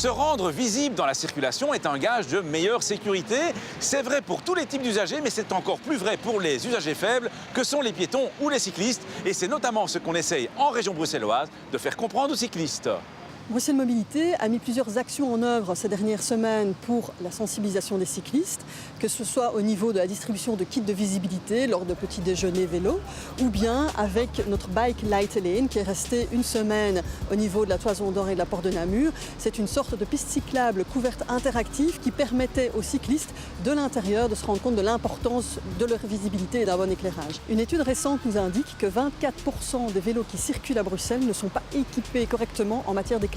Se rendre visible dans la circulation est un gage de meilleure sécurité. C'est vrai pour tous les types d'usagers, mais c'est encore plus vrai pour les usagers faibles que sont les piétons ou les cyclistes. Et c'est notamment ce qu'on essaye en région bruxelloise de faire comprendre aux cyclistes. Bruxelles Mobilité a mis plusieurs actions en œuvre ces dernières semaines pour la sensibilisation des cyclistes, que ce soit au niveau de la distribution de kits de visibilité lors de petits déjeuners vélo, ou bien avec notre Bike Light Lane qui est resté une semaine au niveau de la Toison d'Or et de la Porte de Namur. C'est une sorte de piste cyclable couverte interactive qui permettait aux cyclistes de l'intérieur de se rendre compte de l'importance de leur visibilité et d'un bon éclairage. Une étude récente nous indique que 24% des vélos qui circulent à Bruxelles ne sont pas équipés correctement en matière d'éclairage.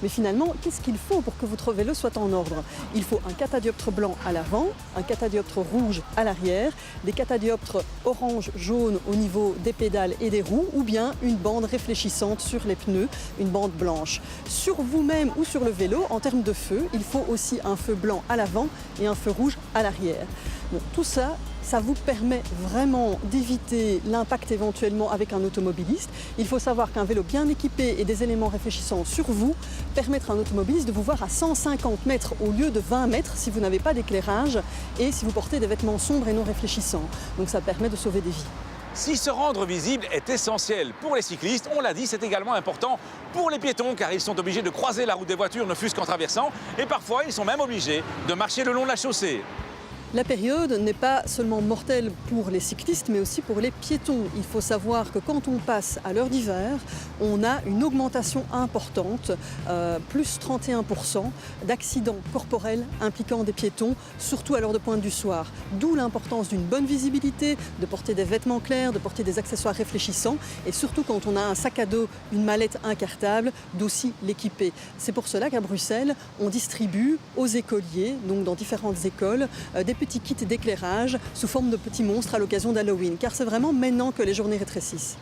Mais finalement, qu'est-ce qu'il faut pour que votre vélo soit en ordre? Il faut un catadioptre blanc à l'avant, un catadioptre rouge à l'arrière, des catadioptres orange-jaune au niveau des pédales et des roues, ou bien une bande réfléchissante sur les pneus, une bande blanche. Sur vous-même ou sur le vélo, en termes de feu, il faut aussi un feu blanc à l'avant et un feu rouge à l'arrière. Bon, tout ça, ça vous permet vraiment d'éviter l'impact éventuellement avec un automobiliste. Il faut savoir qu'un vélo bien équipé et des éléments réfléchissants sur vous permettent à un automobiliste de vous voir à 150 mètres au lieu de 20 mètres si vous n'avez pas d'éclairage et si vous portez des vêtements sombres et non réfléchissants. Donc ça permet de sauver des vies. Si se rendre visible est essentiel pour les cyclistes, on l'a dit, c'est également important pour les piétons car ils sont obligés de croiser la route des voitures, ne fût-ce qu'en traversant, et parfois ils sont même obligés de marcher le long de la chaussée. La période n'est pas seulement mortelle pour les cyclistes, mais aussi pour les piétons. Il faut savoir que quand on passe à l'heure d'hiver, on a une augmentation importante, plus 31% d'accidents corporels impliquant des piétons, surtout à l'heure de pointe du soir. D'où l'importance d'une bonne visibilité, de porter des vêtements clairs, de porter des accessoires réfléchissants et surtout quand on a un sac à dos, une mallette incartable, d'aussi l'équiper. C'est pour cela qu'à Bruxelles, on distribue aux écoliers, donc dans différentes écoles, des petits kits d'éclairage sous forme de petits monstres à l'occasion d'Halloween, car c'est vraiment maintenant que les journées rétrécissent.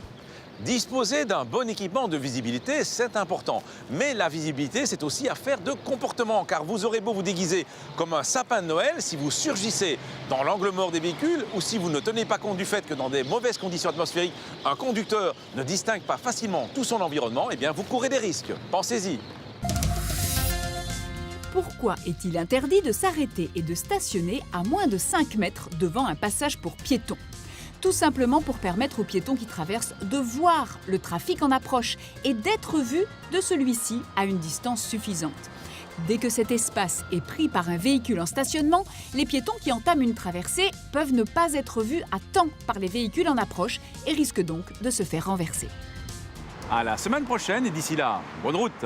Disposer d'un bon équipement de visibilité, c'est important. Mais la visibilité, c'est aussi affaire de comportement, car vous aurez beau vous déguiser comme un sapin de Noël, si vous surgissez dans l'angle mort des véhicules ou si vous ne tenez pas compte du fait que dans des mauvaises conditions atmosphériques, un conducteur ne distingue pas facilement tout son environnement, eh bien vous courez des risques. Pensez-y. Pourquoi est-il interdit de s'arrêter et de stationner à moins de 5 mètres devant un passage pour piétons? Tout simplement pour permettre aux piétons qui traversent de voir le trafic en approche et d'être vus de celui-ci à une distance suffisante. Dès que cet espace est pris par un véhicule en stationnement, les piétons qui entament une traversée peuvent ne pas être vus à temps par les véhicules en approche et risquent donc de se faire renverser. À la semaine prochaine et d'ici là, bonne route!